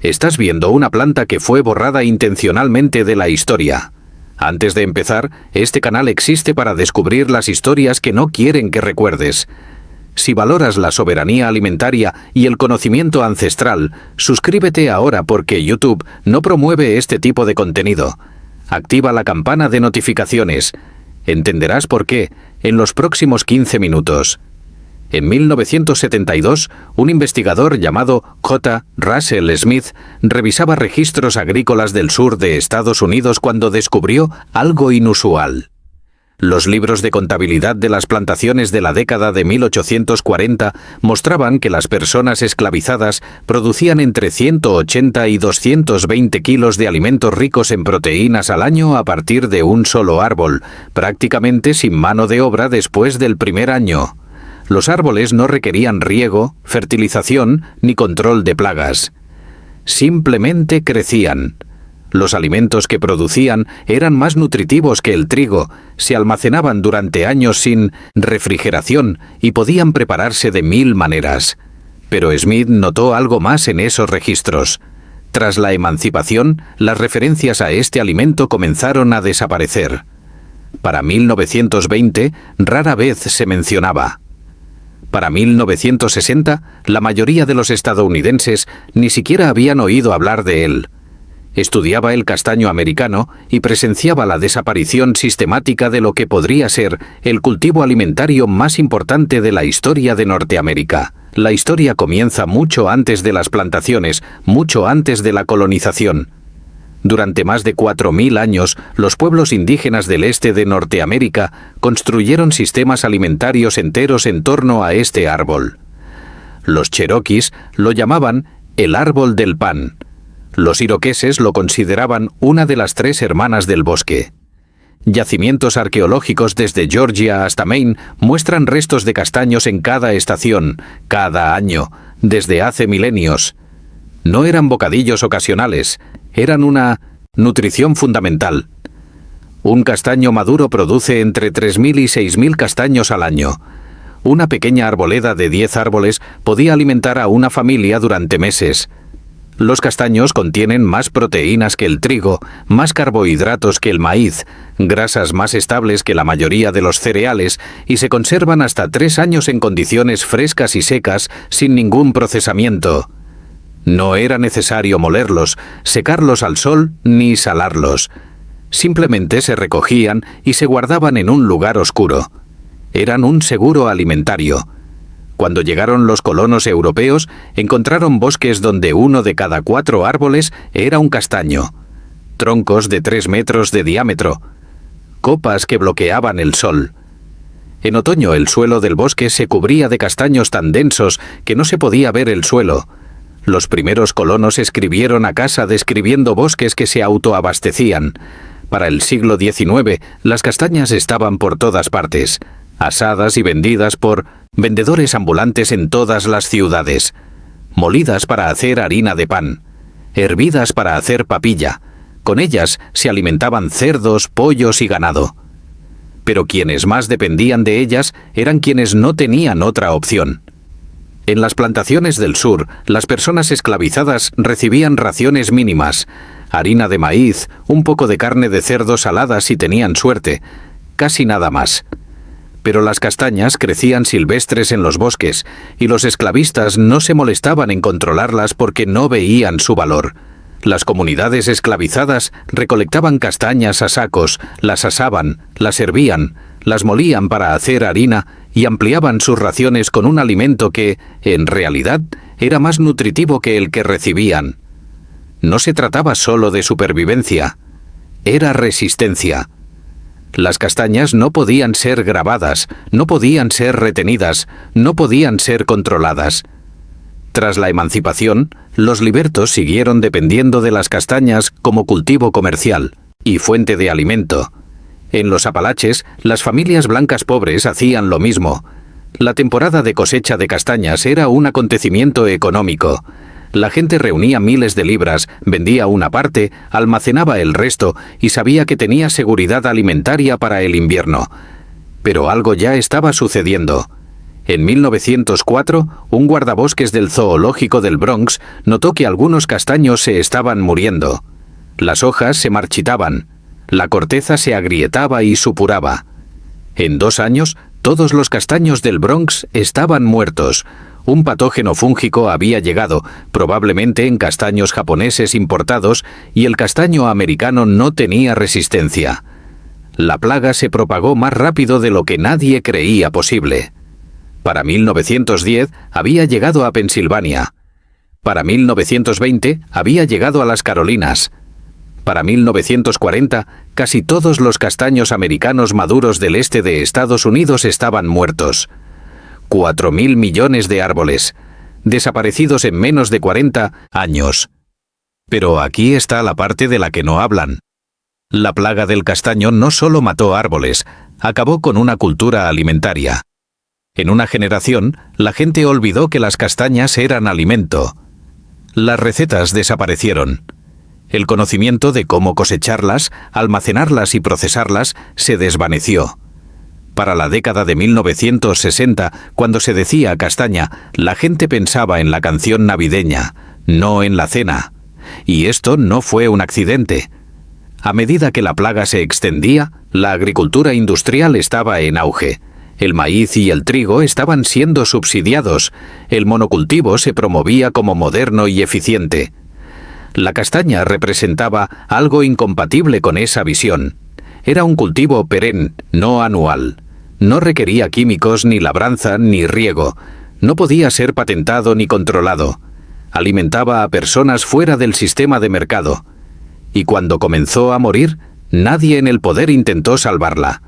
Estás viendo una planta que fue borrada intencionalmente de la historia. Antes de empezar, este canal existe para descubrir las historias que no quieren que recuerdes. Si valoras la soberanía alimentaria y el conocimiento ancestral, suscríbete ahora porque YouTube no promueve este tipo de contenido. Activa la campana de notificaciones. Entenderás por qué en los próximos 15 minutos. En 1972, un investigador llamado J. Russell Smith revisaba registros agrícolas del sur de Estados Unidos cuando descubrió algo inusual. Los libros de contabilidad de las plantaciones de la década de 1840 mostraban que las personas esclavizadas producían entre 180 y 220 kilos de alimentos ricos en proteínas al año a partir de un solo árbol, prácticamente sin mano de obra después del primer año. Los árboles no requerían riego, fertilización ni control de plagas. Simplemente crecían. Los alimentos que producían eran más nutritivos que el trigo, se almacenaban durante años sin refrigeración y podían prepararse de 1000 maneras. Pero Smith notó algo más en esos registros. Tras la emancipación, las referencias a este alimento comenzaron a desaparecer. Para 1920, rara vez se mencionaba. Para 1960, la mayoría de los estadounidenses ni siquiera habían oído hablar de él. Estudiaba el castaño americano y presenciaba la desaparición sistemática de lo que podría ser el cultivo alimentario más importante de la historia de Norteamérica. La historia comienza mucho antes de las plantaciones, mucho antes de la colonización. Durante más de 4000 años, los pueblos indígenas del este de Norteamérica construyeron sistemas alimentarios enteros en torno a este árbol. Los cherokees lo llamaban el árbol del pan. Los iroqueses lo consideraban una de las 3 hermanas del bosque. Yacimientos arqueológicos desde Georgia hasta Maine muestran restos de castaños en cada estación, cada año, desde hace milenios. No eran bocadillos ocasionales, eran una nutrición fundamental. Un castaño maduro produce entre 3000 y 6000 castaños al año. Una pequeña arboleda de 10 árboles podía alimentar a una familia durante meses. Los castaños contienen más proteínas que el trigo, más carbohidratos que el maíz, grasas más estables que la mayoría de los cereales y se conservan hasta 3 años en condiciones frescas y secas sin ningún procesamiento. No era necesario molerlos, secarlos al sol ni salarlos. Simplemente se recogían y se guardaban en un lugar oscuro. Eran un seguro alimentario. Cuando llegaron los colonos europeos, encontraron bosques donde 1 de cada 4 árboles era un castaño. Troncos de 3 metros de diámetro. Copas que bloqueaban el sol. En otoño el suelo del bosque se cubría de castaños tan densos que no se podía ver el suelo. Los primeros colonos escribieron a casa describiendo bosques que se autoabastecían. Para el siglo XIX, las castañas estaban por todas partes, asadas y vendidas por vendedores ambulantes en todas las ciudades, molidas para hacer harina de pan, hervidas para hacer papilla. Con ellas se alimentaban cerdos, pollos y ganado. Pero quienes más dependían de ellas eran quienes no tenían otra opción. En las plantaciones del sur, las personas esclavizadas recibían raciones mínimas, harina de maíz, un poco de carne de cerdo salada si tenían suerte, casi nada más. Pero las castañas crecían silvestres en los bosques y los esclavistas no se molestaban en controlarlas porque no veían su valor. Las comunidades esclavizadas recolectaban castañas a sacos, las asaban, las hervían, las molían para hacer harina y ampliaban sus raciones con un alimento que, en realidad, era más nutritivo que el que recibían. No se trataba solo de supervivencia, era resistencia. Las castañas no podían ser grabadas, no podían ser retenidas, no podían ser controladas. Tras la emancipación, los libertos siguieron dependiendo de las castañas como cultivo comercial y fuente de alimento. En los Apalaches, las familias blancas pobres hacían lo mismo. La temporada de cosecha de castañas era un acontecimiento económico. La gente reunía miles de libras, vendía una parte, almacenaba el resto y sabía que tenía seguridad alimentaria para el invierno. Pero algo ya estaba sucediendo. En 1904, un guardabosques del zoológico del Bronx notó que algunos castaños se estaban muriendo. Las hojas se marchitaban, la corteza se agrietaba y supuraba. En 2 años, todos los castaños del Bronx estaban muertos. Un patógeno fúngico había llegado, probablemente en castaños japoneses importados, y el castaño americano no tenía resistencia. La plaga se propagó más rápido de lo que nadie creía posible. Para 1910 había llegado a Pensilvania. Para 1920 había llegado a las Carolinas. Para 1940, casi todos los castaños americanos maduros del este de Estados Unidos estaban muertos. 4.000 millones de árboles, desaparecidos en menos de 40 años. Pero aquí está la parte de la que no hablan. La plaga del castaño no solo mató árboles, acabó con una cultura alimentaria. En una generación, la gente olvidó que las castañas eran alimento. Las recetas desaparecieron. El conocimiento de cómo cosecharlas, almacenarlas y procesarlas se desvaneció. Para la década de 1960, cuando se decía castaña, la gente pensaba en la canción navideña, no en la cena. Y esto no fue un accidente. A medida que la plaga se extendía, la agricultura industrial estaba en auge. El maíz y el trigo estaban siendo subsidiados. El monocultivo se promovía como moderno y eficiente. La castaña representaba algo incompatible con esa visión. Era un cultivo perenne, no anual. No requería químicos, ni labranza, ni riego. No podía ser patentado ni controlado. Alimentaba a personas fuera del sistema de mercado. Y cuando comenzó a morir, nadie en el poder intentó salvarla.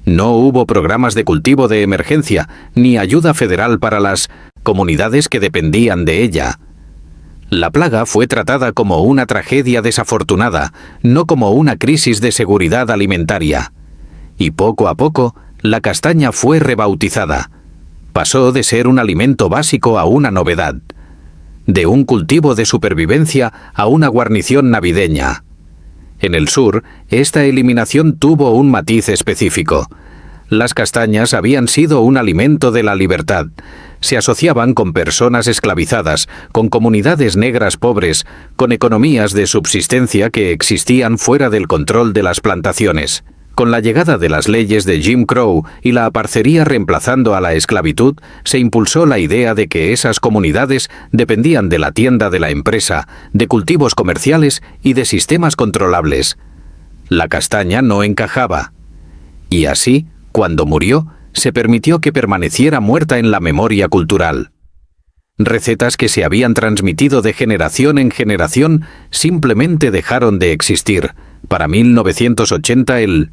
No hubo programas de cultivo de emergencia, ni ayuda federal para las comunidades que dependían de ella. La plaga fue tratada como una tragedia desafortunada, no como una crisis de seguridad alimentaria. Y poco a poco, la castaña fue rebautizada. Pasó de ser un alimento básico a una novedad. De un cultivo de supervivencia a una guarnición navideña. En el sur, esta eliminación tuvo un matiz específico. Las castañas habían sido un alimento de la libertad. Se asociaban con personas esclavizadas, con comunidades negras pobres, con economías de subsistencia que existían fuera del control de las plantaciones. Con la llegada de las leyes de Jim Crow y la parcería reemplazando a la esclavitud, se impulsó la idea de que esas comunidades dependían de la tienda de la empresa, de cultivos comerciales y de sistemas controlables. La castaña no encajaba. Y así, cuando murió, se permitió que permaneciera muerta en la memoria cultural. Recetas que se habían transmitido de generación en generación simplemente dejaron de existir. Para 1980 el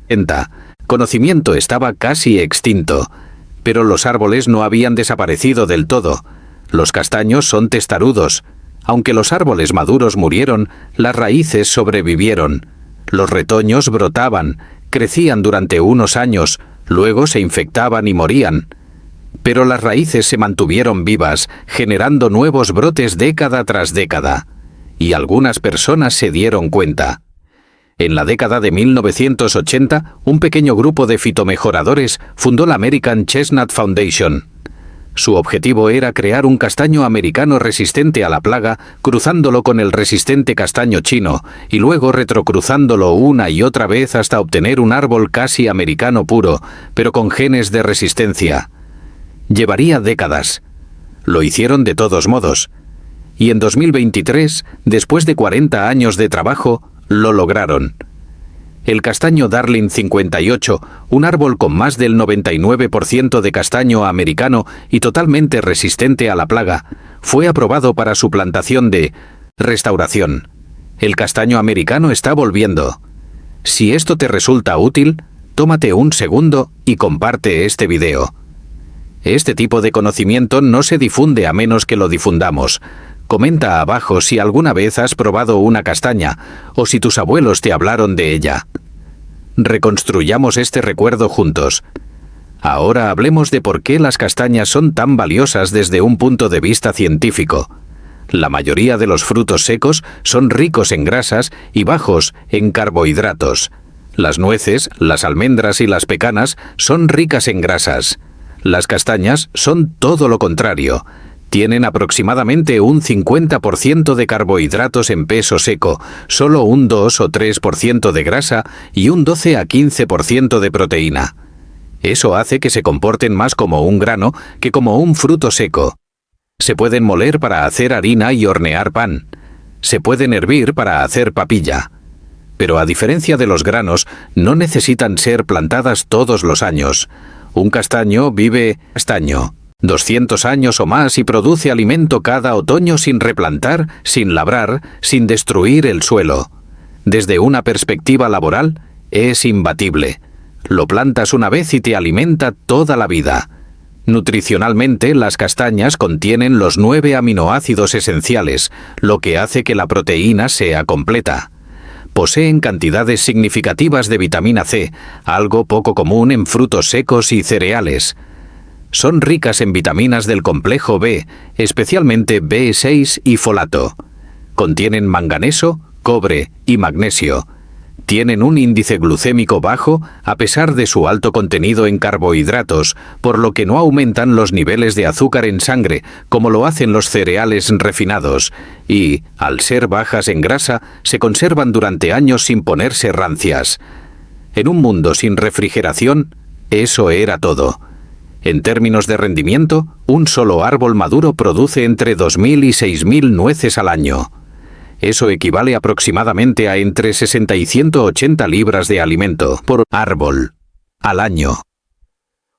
conocimiento estaba casi extinto, pero los árboles no habían desaparecido del todo. Los castaños son testarudos. Aunque los árboles maduros murieron, las raíces sobrevivieron. Los retoños brotaban, crecían durante unos años, luego se infectaban y morían. Pero las raíces se mantuvieron vivas, generando nuevos brotes década tras década. Y algunas personas se dieron cuenta. En la década de 1980, un pequeño grupo de fitomejoradores fundó la American Chestnut Foundation. Su objetivo era crear un castaño americano resistente a la plaga, cruzándolo con el resistente castaño chino, y luego retrocruzándolo una y otra vez hasta obtener un árbol casi americano puro, pero con genes de resistencia. Llevaría décadas. Lo hicieron de todos modos. Y en 2023, después de 40 años de trabajo, lo lograron. El castaño Darling 58, un árbol con más del 99% de castaño americano y totalmente resistente a la plaga, fue aprobado para su plantación de restauración. El castaño americano está volviendo. Si esto te resulta útil, tómate un segundo y comparte este video. Este tipo de conocimiento no se difunde a menos que lo difundamos. Comenta abajo si alguna vez has probado una castaña o si tus abuelos te hablaron de ella. Reconstruyamos este recuerdo juntos. Ahora hablemos de por qué las castañas son tan valiosas desde un punto de vista científico. La mayoría de los frutos secos son ricos en grasas y bajos en carbohidratos. Las nueces, las almendras y las pecanas son ricas en grasas. Las castañas son todo lo contrario. Tienen aproximadamente un 50% de carbohidratos en peso seco, solo un 2 o 3% de grasa y un 12 a 15% de proteína. Eso hace que se comporten más como un grano que como un fruto seco. Se pueden moler para hacer harina y hornear pan. Se pueden hervir para hacer papilla. Pero a diferencia de los granos, no necesitan ser plantadas todos los años. Un castaño vive 200 años o más y produce alimento cada otoño sin replantar, sin labrar, sin destruir el suelo. Desde una perspectiva laboral, es imbatible. Lo plantas una vez y te alimenta toda la vida. Nutricionalmente, las castañas contienen los 9 aminoácidos esenciales, lo que hace que la proteína sea completa. Poseen cantidades significativas de vitamina C, algo poco común en frutos secos y cereales. Son ricas en vitaminas del complejo B, especialmente B6 y folato. Contienen manganeso, cobre y magnesio. Tienen un índice glucémico bajo a pesar de su alto contenido en carbohidratos, por lo que no aumentan los niveles de azúcar en sangre, como lo hacen los cereales refinados, y, al ser bajas en grasa, se conservan durante años sin ponerse rancias. En un mundo sin refrigeración, eso era todo. En términos de rendimiento, un solo árbol maduro produce entre 2.000 y 6.000 nueces al año. Eso equivale aproximadamente a entre 60 y 180 libras de alimento por árbol al año.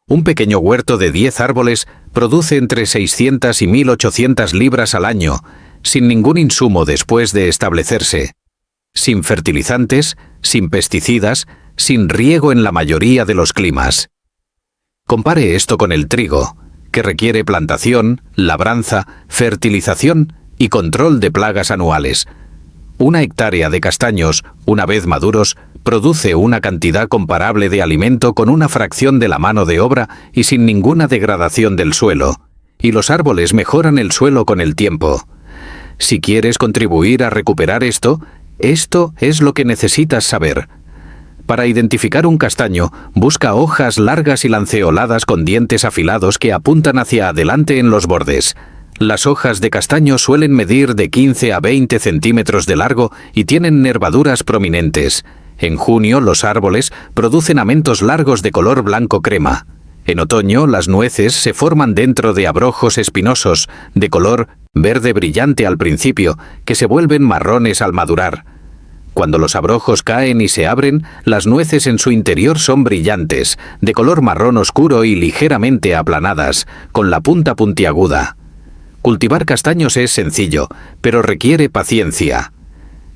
Un pequeño huerto de 10 árboles produce entre 600 y 1.800 libras al año, sin ningún insumo después de establecerse. Sin fertilizantes, sin pesticidas, sin riego en la mayoría de los climas. Compare esto con el trigo, que requiere plantación, labranza, fertilización y control de plagas anuales. Una hectárea de castaños, una vez maduros, produce una cantidad comparable de alimento con una fracción de la mano de obra y sin ninguna degradación del suelo. Y los árboles mejoran el suelo con el tiempo. Si quieres contribuir a recuperar esto es lo que necesitas saber. Para identificar un castaño, busca hojas largas y lanceoladas con dientes afilados que apuntan hacia adelante en los bordes. Las hojas de castaño suelen medir de 15 a 20 centímetros de largo y tienen nervaduras prominentes. En junio, los árboles producen amentos largos de color blanco crema. En otoño, las nueces se forman dentro de abrojos espinosos, de color verde brillante al principio, que se vuelven marrones al madurar. Cuando los abrojos caen y se abren, las nueces en su interior son brillantes, de color marrón oscuro y ligeramente aplanadas, con la punta puntiaguda. Cultivar castaños es sencillo, pero requiere paciencia.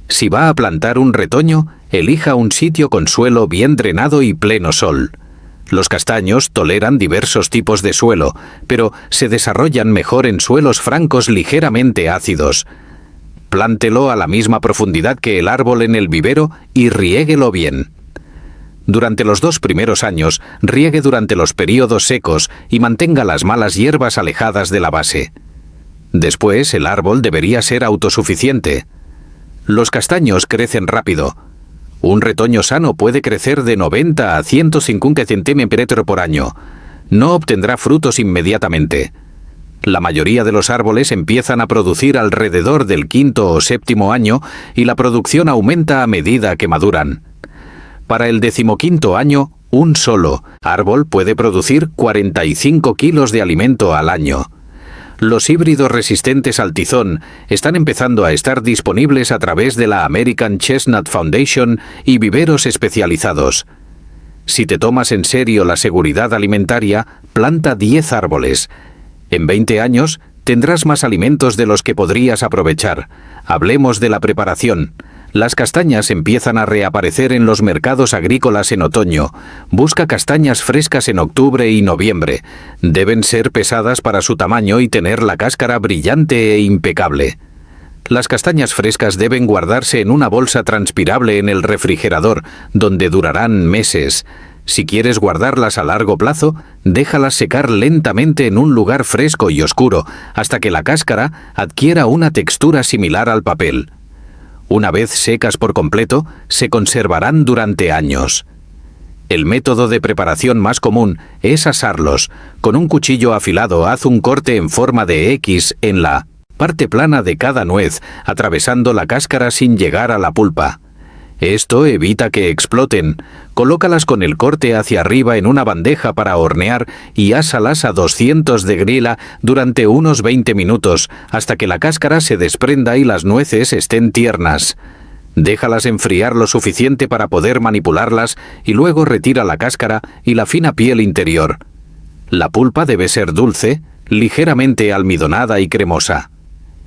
Si va a plantar un retoño, elija un sitio con suelo bien drenado y pleno sol. Los castaños toleran diversos tipos de suelo, pero se desarrollan mejor en suelos francos ligeramente ácidos. Plántelo a la misma profundidad que el árbol en el vivero y riéguelo bien. Durante los 2 primeros años, riegue durante los períodos secos y mantenga las malas hierbas alejadas de la base. Después, el árbol debería ser autosuficiente. Los castaños crecen rápido. Un retoño sano puede crecer de 90 a 150 centímetros por año. No obtendrá frutos inmediatamente. La mayoría de los árboles empiezan a producir alrededor del 5º o 7º año y la producción aumenta a medida que maduran. Para el 15º año, un solo árbol puede producir 45 kilos de alimento al año. Los híbridos resistentes al tizón están empezando a estar disponibles a través de la American Chestnut Foundation y viveros especializados. Si te tomas en serio la seguridad alimentaria, planta 10 árboles. En 20 años, tendrás más alimentos de los que podrías aprovechar. Hablemos de la preparación. Las castañas empiezan a reaparecer en los mercados agrícolas en otoño. Busca castañas frescas en octubre y noviembre. Deben ser pesadas para su tamaño y tener la cáscara brillante e impecable. Las castañas frescas deben guardarse en una bolsa transpirable en el refrigerador, donde durarán meses. Si quieres guardarlas a largo plazo, déjalas secar lentamente en un lugar fresco y oscuro, hasta que la cáscara adquiera una textura similar al papel. Una vez secas por completo, se conservarán durante años. El método de preparación más común es asarlos. Con un cuchillo afilado haz un corte en forma de X en la parte plana de cada nuez, atravesando la cáscara sin llegar a la pulpa. Esto evita que exploten. Colócalas con el corte hacia arriba en una bandeja para hornear y ásalas a 200 de grila durante unos 20 minutos, hasta que la cáscara se desprenda y las nueces estén tiernas. Déjalas enfriar lo suficiente para poder manipularlas y luego retira la cáscara y la fina piel interior. La pulpa debe ser dulce, ligeramente almidonada y cremosa.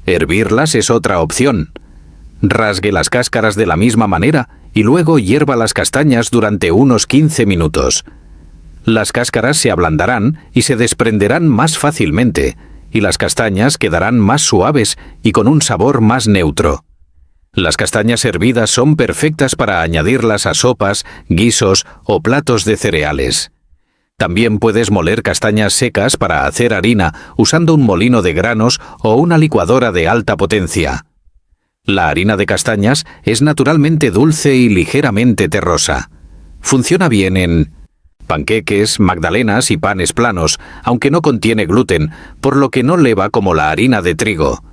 Hervirlas es otra opción. Rasgue las cáscaras de la misma manera y luego hierva las castañas durante unos 15 minutos. Las cáscaras se ablandarán y se desprenderán más fácilmente, y las castañas quedarán más suaves y con un sabor más neutro. Las castañas hervidas son perfectas para añadirlas a sopas, guisos o platos de cereales. También puedes moler castañas secas para hacer harina usando un molino de granos o una licuadora de alta potencia. La harina de castañas es naturalmente dulce y ligeramente terrosa. Funciona bien en panqueques, magdalenas y panes planos, aunque no contiene gluten, por lo que no leva como la harina de trigo.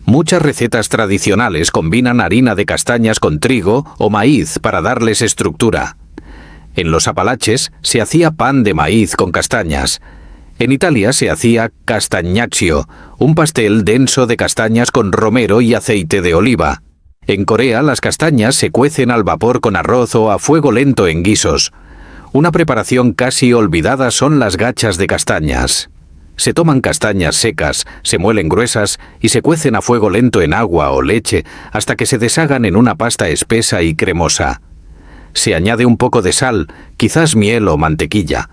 Muchas recetas tradicionales combinan harina de castañas con trigo o maíz para darles estructura. En los Apalaches se hacía pan de maíz con castañas. En Italia se hacía castagnaccio, un pastel denso de castañas con romero y aceite de oliva. En Corea las castañas se cuecen al vapor con arroz o a fuego lento en guisos. Una preparación casi olvidada son las gachas de castañas. Se toman castañas secas, se muelen gruesas y se cuecen a fuego lento en agua o leche hasta que se deshagan en una pasta espesa y cremosa. Se añade un poco de sal, quizás miel o mantequilla.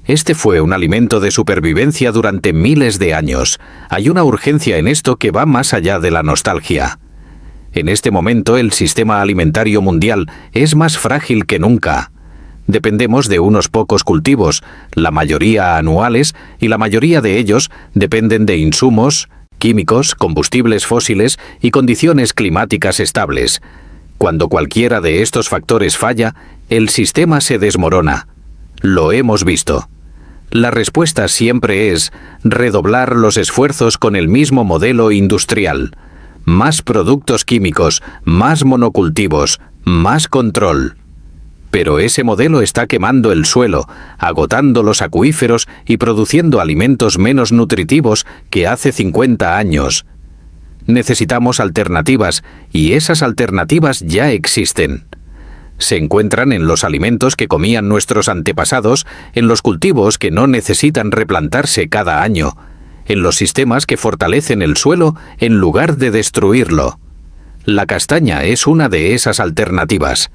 Este fue un alimento de supervivencia durante miles de años. Hay una urgencia en esto que va más allá de la nostalgia. En este momento el sistema alimentario mundial es más frágil que nunca. Dependemos de unos pocos cultivos, la mayoría anuales, y la mayoría de ellos dependen de insumos, químicos, combustibles fósiles y condiciones climáticas estables. Cuando cualquiera de estos factores falla, el sistema se desmorona. Lo hemos visto. La respuesta siempre es redoblar los esfuerzos con el mismo modelo industrial. Más productos químicos, más monocultivos, más control. Pero ese modelo está quemando el suelo, agotando los acuíferos y produciendo alimentos menos nutritivos que hace 50 años. Necesitamos alternativas, y esas alternativas ya existen. Se encuentran en los alimentos que comían nuestros antepasados, en los cultivos que no necesitan replantarse cada año, en los sistemas que fortalecen el suelo en lugar de destruirlo. La castaña es una de esas alternativas.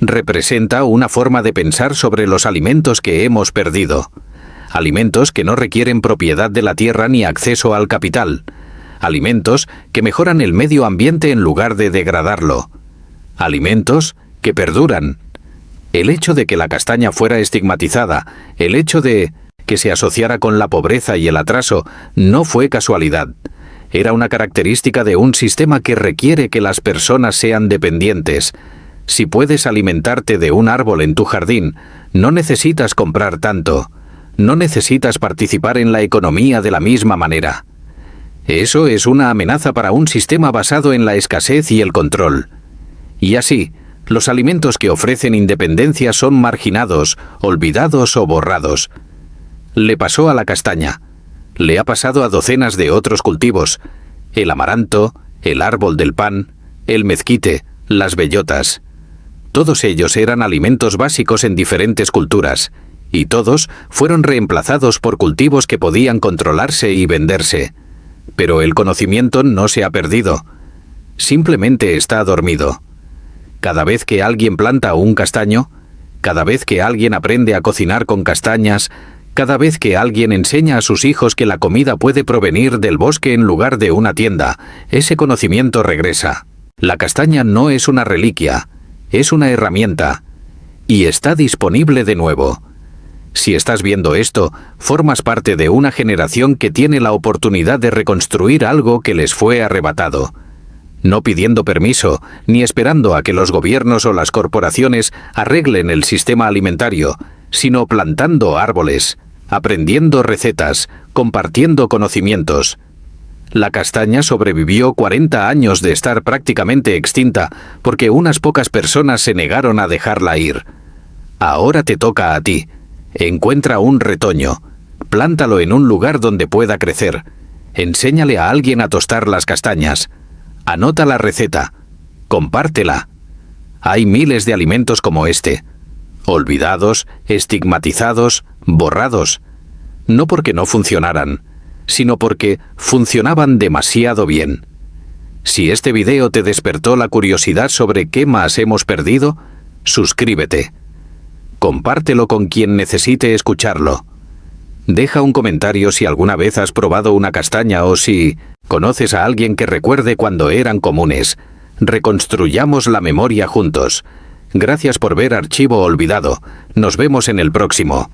Representa una forma de pensar sobre los alimentos que hemos perdido. Alimentos que no requieren propiedad de la tierra ni acceso al capital. Alimentos que mejoran el medio ambiente en lugar de degradarlo. Alimentos que perduran. El hecho de que la castaña fuera estigmatizada, el hecho de que se asociara con la pobreza y el atraso, no fue casualidad. Era una característica de un sistema que requiere que las personas sean dependientes. Si puedes alimentarte de un árbol en tu jardín, no necesitas comprar tanto. No necesitas participar en la economía de la misma manera. Eso es una amenaza para un sistema basado en la escasez y el control. Y así, los alimentos que ofrecen independencia son marginados, olvidados o borrados. Le pasó a la castaña. Le ha pasado a docenas de otros cultivos. El amaranto, el árbol del pan, el mezquite, las bellotas. Todos ellos eran alimentos básicos en diferentes culturas, y todos fueron reemplazados por cultivos que podían controlarse y venderse. Pero el conocimiento no se ha perdido. Simplemente está dormido. Cada vez que alguien planta un castaño, cada vez que alguien aprende a cocinar con castañas, cada vez que alguien enseña a sus hijos que la comida puede provenir del bosque en lugar de una tienda, ese conocimiento regresa. La castaña no es una reliquia, es una herramienta, y está disponible de nuevo. Si estás viendo esto, formas parte de una generación que tiene la oportunidad de reconstruir algo que les fue arrebatado. no pidiendo permiso, ni esperando a que los gobiernos o las corporaciones arreglen el sistema alimentario, sino plantando árboles, aprendiendo recetas, compartiendo conocimientos. La castaña sobrevivió 40 años de estar prácticamente extinta porque unas pocas personas se negaron a dejarla ir. Ahora te toca a ti. Encuentra un retoño. Plántalo en un lugar donde pueda crecer. Enséñale a alguien a tostar las castañas. Anota la receta. Compártela. Hay miles de alimentos como este. Olvidados, estigmatizados, borrados. No porque no funcionaran, sino porque funcionaban demasiado bien. Si este video te despertó la curiosidad sobre qué más hemos perdido, suscríbete. Compártelo con quien necesite escucharlo. Deja un comentario si alguna vez has probado una castaña o si conoces a alguien que recuerde cuando eran comunes. Reconstruyamos la memoria juntos. Gracias por ver Archivo Olvidado. Nos vemos en el próximo.